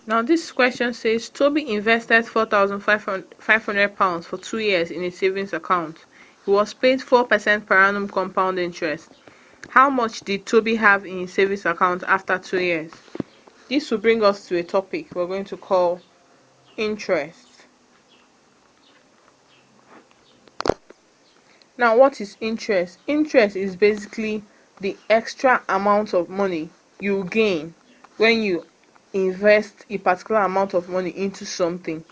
Now this question says Toby invested £4,500 for 2 years in a savings account. He was paid 4% per annum compound interest. How much did Toby have in his savings account after 2 years? This will bring us to a topic we're going to call interest. Now, what is interest? Interest is basically the extra amount of money you gain when you invest a particular amount of money into something.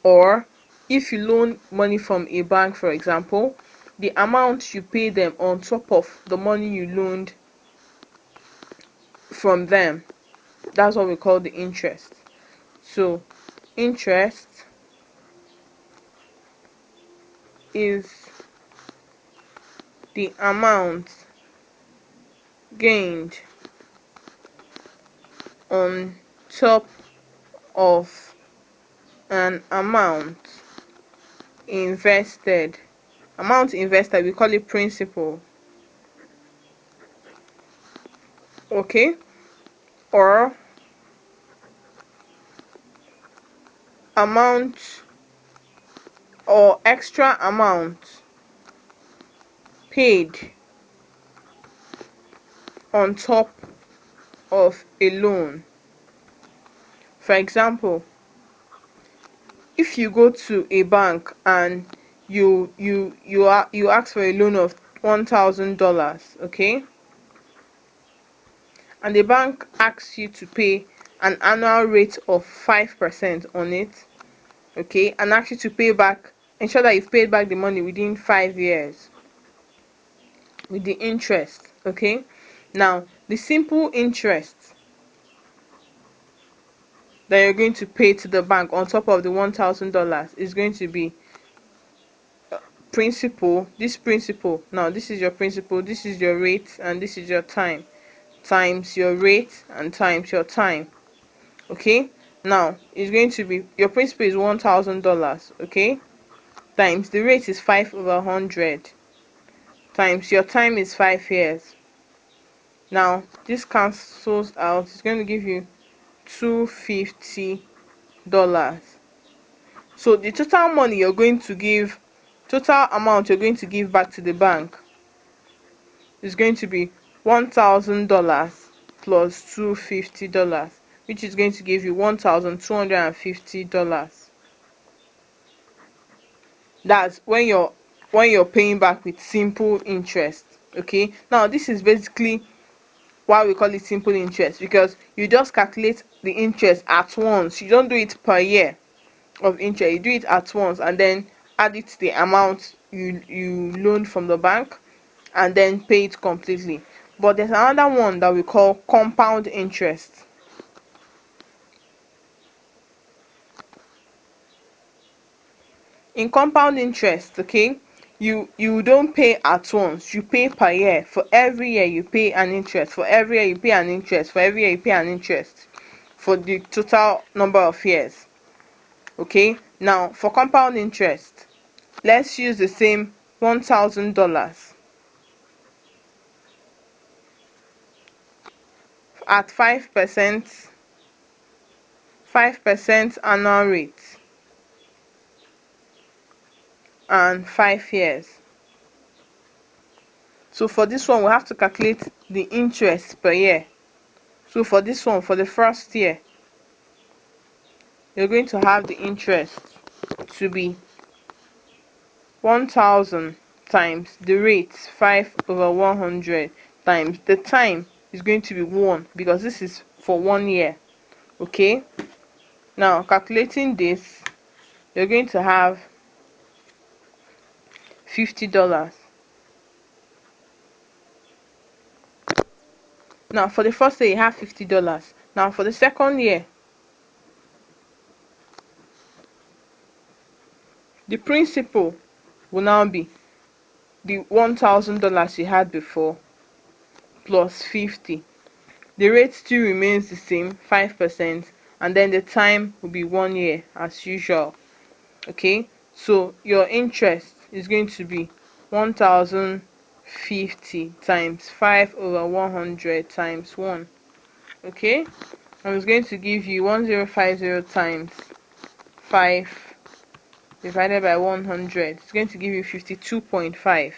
Or if you loan money from a bank, for example, the amount you pay them on top of the money you loaned from them, that's what we call the interest. So interest is the amount gained on top of an invested amount invested, we call it principal, okay, or amount or extra amount paid on top of a loan. For example, if you go to a bank and you ask for a loan of $1,000, okay, and the bank asks you to pay an annual rate of 5% on it, okay, and asks you to pay back, ensure that you've paid back the money within 5 years with the interest, okay. Now the simple interest that you're going to pay to the bank on top of the $1,000 is going to be principal. This principal, now this is your principal, this is your rate, and this is your time, times your rate and times your time, okay. Now it's going to be, your principal is $1,000, okay, times the rate is 5/100, times your time is 5 years. Now this cancels out, it's going to give you $250. So the total money you're going to give, total amount you're going to give back to the bank is going to be $1,000 plus $250, which is going to give you $1,250. That's when you're paying back with simple interest, okay. Now this is basically why we call it simple interest, because you just calculate the interest at once. You don't do it per year of interest, you do it at once and then add it to the amount you loaned from the bank and then pay it completely. But there's another one that we call compound interest. In compound interest, okay, you don't pay at once, you pay per year. For every year you pay an interest, for every year you pay an interest, for every year you pay an interest, for the total number of years, okay. Now for compound interest, let's use the same $1,000 at 5% annual rate and 5 years. So for this one we have to calculate the interest per year. So for this one, for the first year, you're going to have the interest to be 1,000 times the rate 5/100 times the time is going to be 1, because this is for 1 year, okay. Now calculating this, you're going to have $50. Now for the first year you have $50. Now for the second year, the principal will now be the $1,000 you had before plus 50. The rate still remains the same, 5%, and then the time will be 1 year as usual, okay. So your interest is going to be 1,050 times 5/100 times 1, okay. and it's going to give you 1050 times 5 divided by 100. It's going to give you 52.5.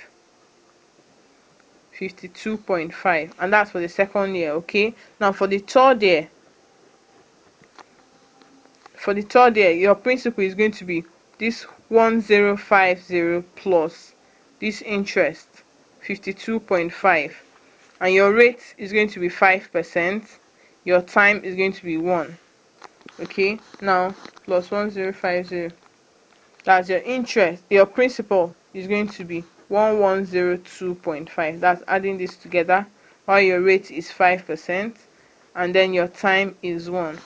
52.5, and that's for the second year. Okay, now for the third year, your principal is going to be this 1050 plus this interest 52.5, and your rate is going to be 5%. Your time is going to be 1. Okay, now plus 1050, that's your interest. Your principal is going to be 1102.5. That's adding this together, while your rate is 5%, and then your time is 1.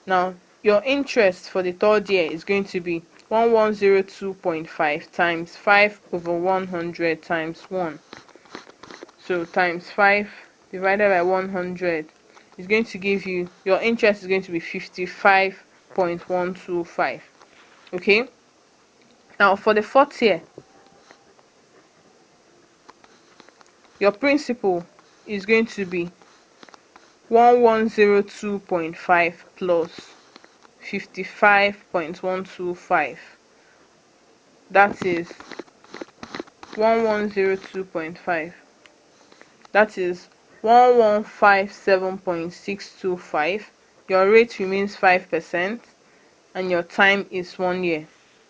Now your interest for the third year is going to be 1102.5 times 5 over 100 times 1. So times 5 divided by 100 is going to give you, your interest is going to be 55.125. Okay, now for the fourth year, your principal is going to be 1102.5 plus 55.125. That is 1102.5. That is 1157.625. Your rate remains 5%, and your time is 1 year,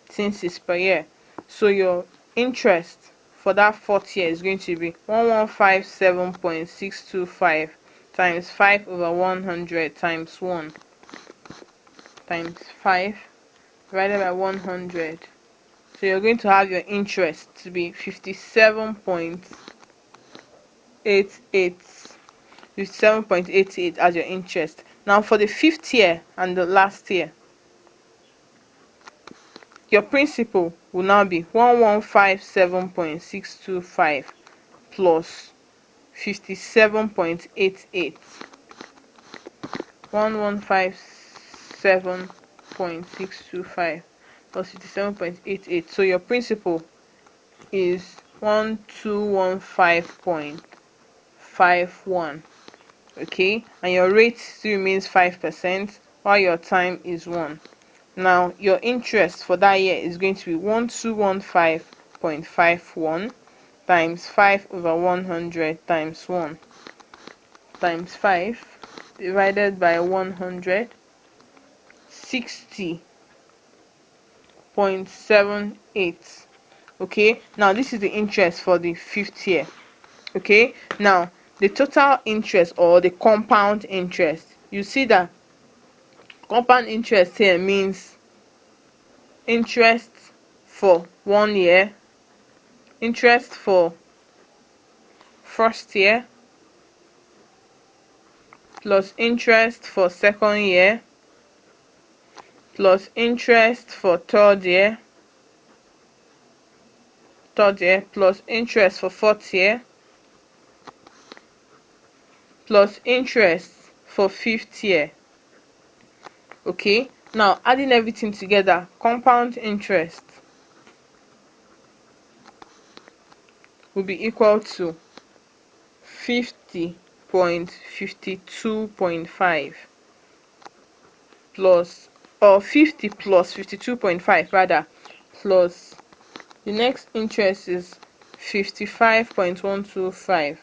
since it's per year. So your interest for that fourth year is going to be 1157.625 times 5 over 100 times 1 times 5 divided by 100. So you're going to have your interest to be 57.88 as your interest. Now for the fifth year and the last year, your principal will now be 1157.625 plus 57.88. 1157.625 plus 57.88. So your principal is 1215.51. Okay, and your rate still remains 5%, while your time is 1. Now your interest for that year is going to be 1215.51 times 5 over 100 times 1 times 5 divided by 100, 60.78. Okay, now this is the interest for the fifth year. Okay, now the total interest, or the compound interest, you see that compound interest here means interest for 1 year, interest for first year, plus interest for second year, plus interest for third year, plus interest for fourth year, plus interest for fifth year. Okay, now adding everything together, compound interest will be equal to 50.52.5 plus, or 50 plus 52.5 rather, plus the next interest is 55.125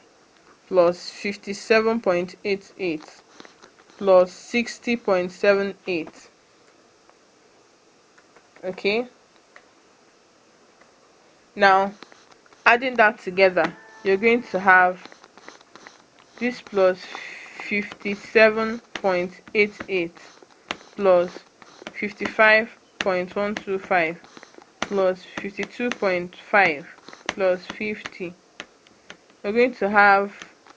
plus 57.88 plus 60.78. Okay, now adding that together, you're going to have this plus 57.88 plus 55.125 plus 52.5 plus 50. We're going to have,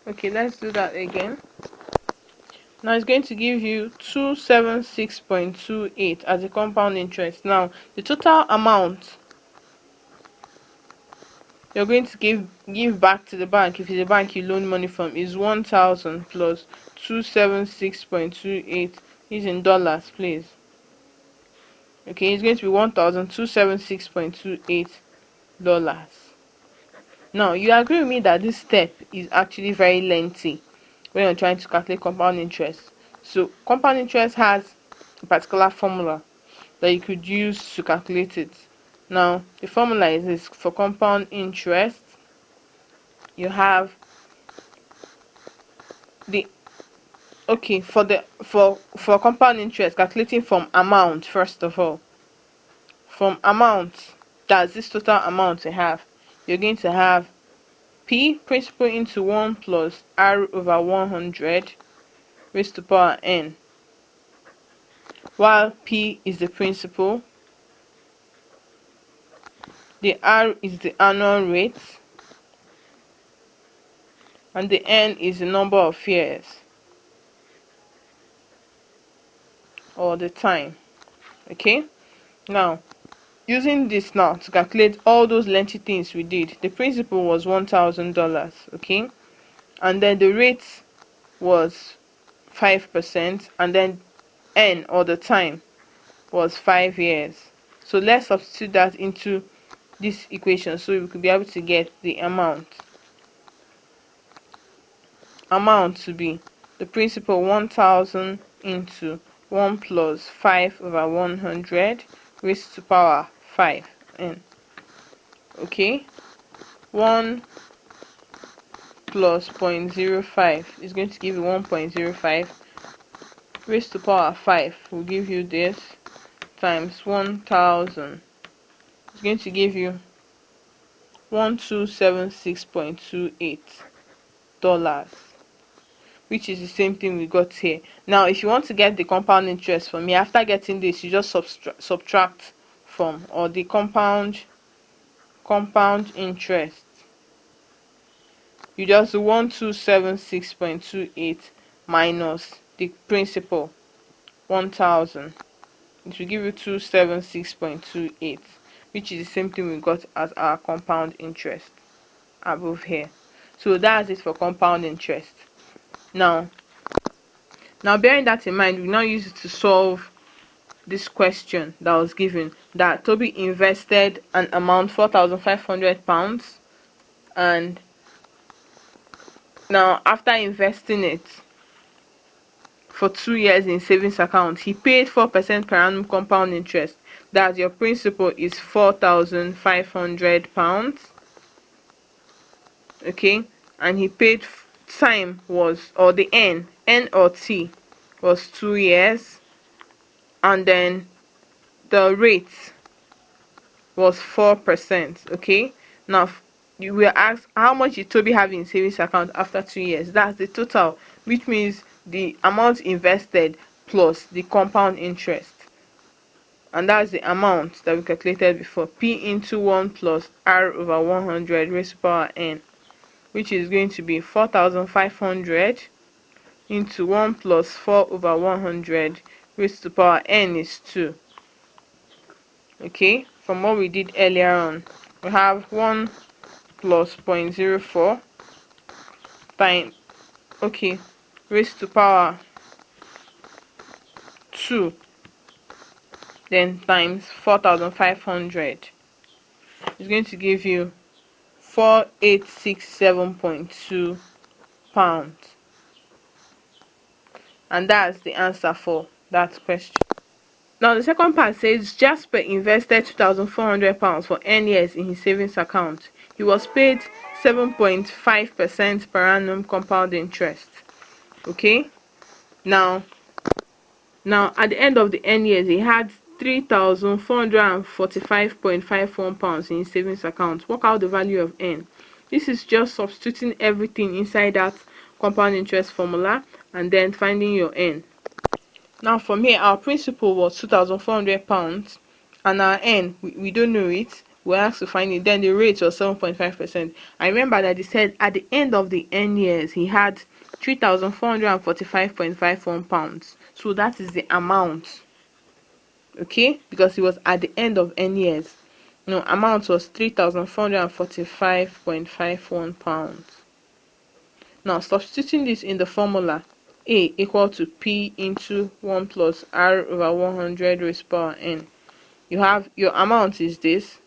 okay, let's do that again. Now it's going to give you 276.28 as a compound interest. Now the total amount you're going to give back to the bank, if it's a bank you loan money from, is 1,000 plus 276.28. Is in dollars, please. Okay, it's going to be 1,276.28 dollars. Now you agree with me that this step is actually very lengthy when you're trying to calculate compound interest. So compound interest has a particular formula that you could use to calculate it. Now the formula is this: for compound interest, you have the for compound interest, calculating from amount. First of all, from amount, that's this total amount you have, you're going to have P, principal, into 1 plus R over 100 raised to power n. While P is the principal, the R is the annual rate, and the n is the number of years or the time. Okay, now using this now to calculate all those lengthy things we did, the principal was $1,000. Okay, and then the rate was 5%, and then n, or the time, was 5 years. So let's substitute that into this equation so we could be able to get the amount to be the principal 1,000 into 1 plus 5 over 100 raised to power 5 n. Okay, 1 plus 0.05 is going to give you 1.05 raised to power 5 will give you this, times 1,000 is going to give you $1276.28, which is the same thing we got here. Now if you want to get the compound interest from here, after getting this, you just subtract from, or the compound interest, you just do 1276.28 minus the principal 1,000. It will give you 276.28, which is the same thing we got as our compound interest above here. So that's it for compound interest. Now bearing that in mind, we now use it to solve this question that was given, that Toby invested an amount £4,500, and now after investing it for 2 years in savings account, he paid 4% per annum compound interest. That your principal is £4,500. Okay, and he paid, time was, or the n or t was 2 years, and then the rate was 4%. Okay, now you will ask, how much did Toby have in savings account after 2 years? That's the total, which means the amount invested plus the compound interest, and that's the amount that we calculated before, P into 1 plus R over 100 raised to power n, which is going to be 4,500 into 1 plus 4 over 100 raised to power n is 2. Okay, from what we did earlier on, we have 1 plus 0.04 times, okay, raised to power 2, then times 4,500 is going to give you 4867.2 pounds, and that's the answer for that question. Now the second part says Jasper invested £2,400 for n years in his savings account. He was paid 7.5% per annum compound interest. Okay, now at the end of the n years, he had £3,445.51 in his savings account. Work out the value of n. This is just substituting everything inside that compound interest formula and then finding your n. Now from here, our principal was £2,400, and our n, we don't know it. We asked to find it. Then the rate was 7.5%. I remember that he said at the end of the n years he had £3,445.51. So that is the amount. Okay, because it was at the end of n years. No, amount was £3,445.51. Now substituting this in the formula, A equal to P into 1 plus R over 100 raised to power n. You have your amount is this,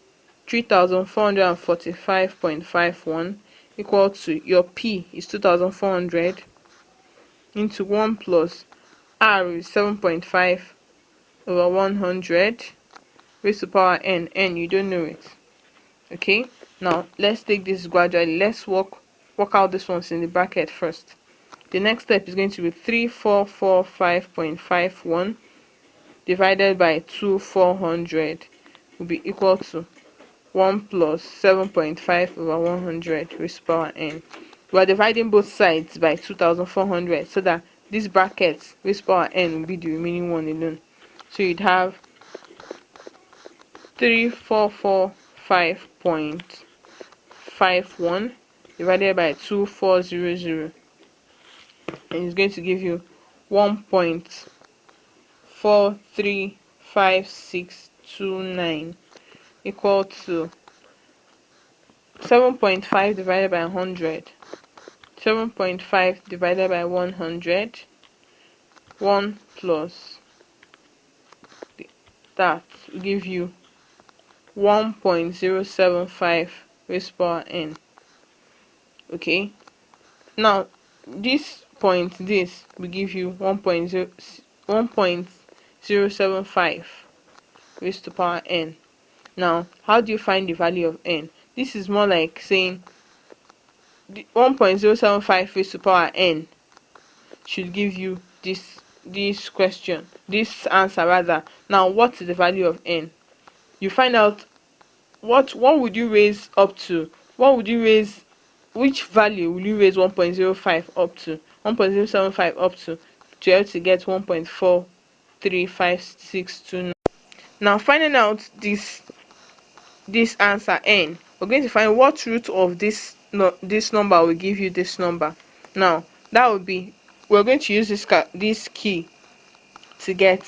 3,445.51, equal to your P is 2,400 into 1 plus R is 7.5 over 100 raised to power n. You don't know it. Okay, now let's take this gradually. Let's work out this ones in the bracket first. The next step is going to be 3445.51 divided by 2400 will be equal to 1 plus 7.5 over 100 raised to power n. We are dividing both sides by 2400 so that this bracket raised to power n will be the remaining one alone. So you'd have 3445.51 divided by 2400, and it's going to give you 1.435629 equal to 7.5 divided by 100. 7.5 divided by 100, 1 plus that will give you 1.075 raised to power n. Okay, now this will give you 1.075 raised to power n. Now how do you find the value of n? This is more like saying the 1.075 raised to power n should give you this answer rather. Now what is the value of n? You find out what would you raise up to. Which value will you raise 1.05 up to, 1.075 up to be able to get 1.435629. Now finding out this answer n, we're going to find what root of this number will give you this number. Now that would be, we're going to use this key to get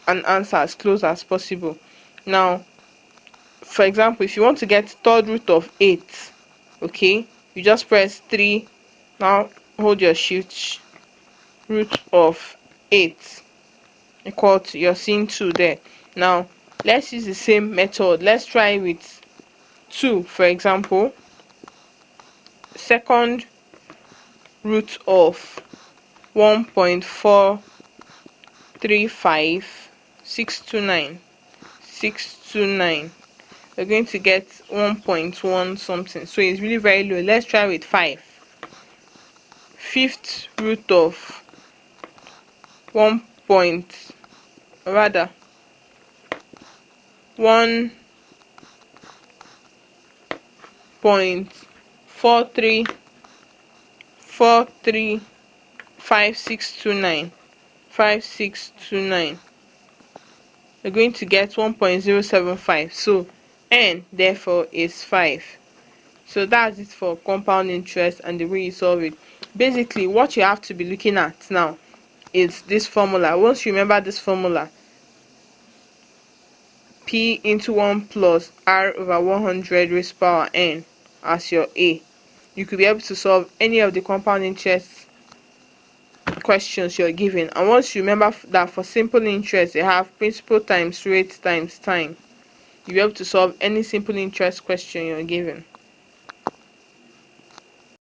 an answer as close as possible. Now for example, if you want to get third root of 8, okay, you just press 3, now hold your shift, root of 8 equal to, you're seeing 2 there. Now let's use the same method. Let's try with 2, for example. Second root of 1.435629, we're going to get 1.1 something, so it's really very low. Let's try with 5. Fifth root of 1.435629, we're going to get 1.075. So n therefore is 5. So that's it for compound interest and the way you solve it. Basically what you have to be looking at now is this formula. Once you remember this formula, p into 1 plus r over 100 raised to power n as your a, you could be able to solve any of the compound interest questions you're given. And once you remember that for simple interest they have principal times rate times time, you'll be able to solve any simple interest question you're given.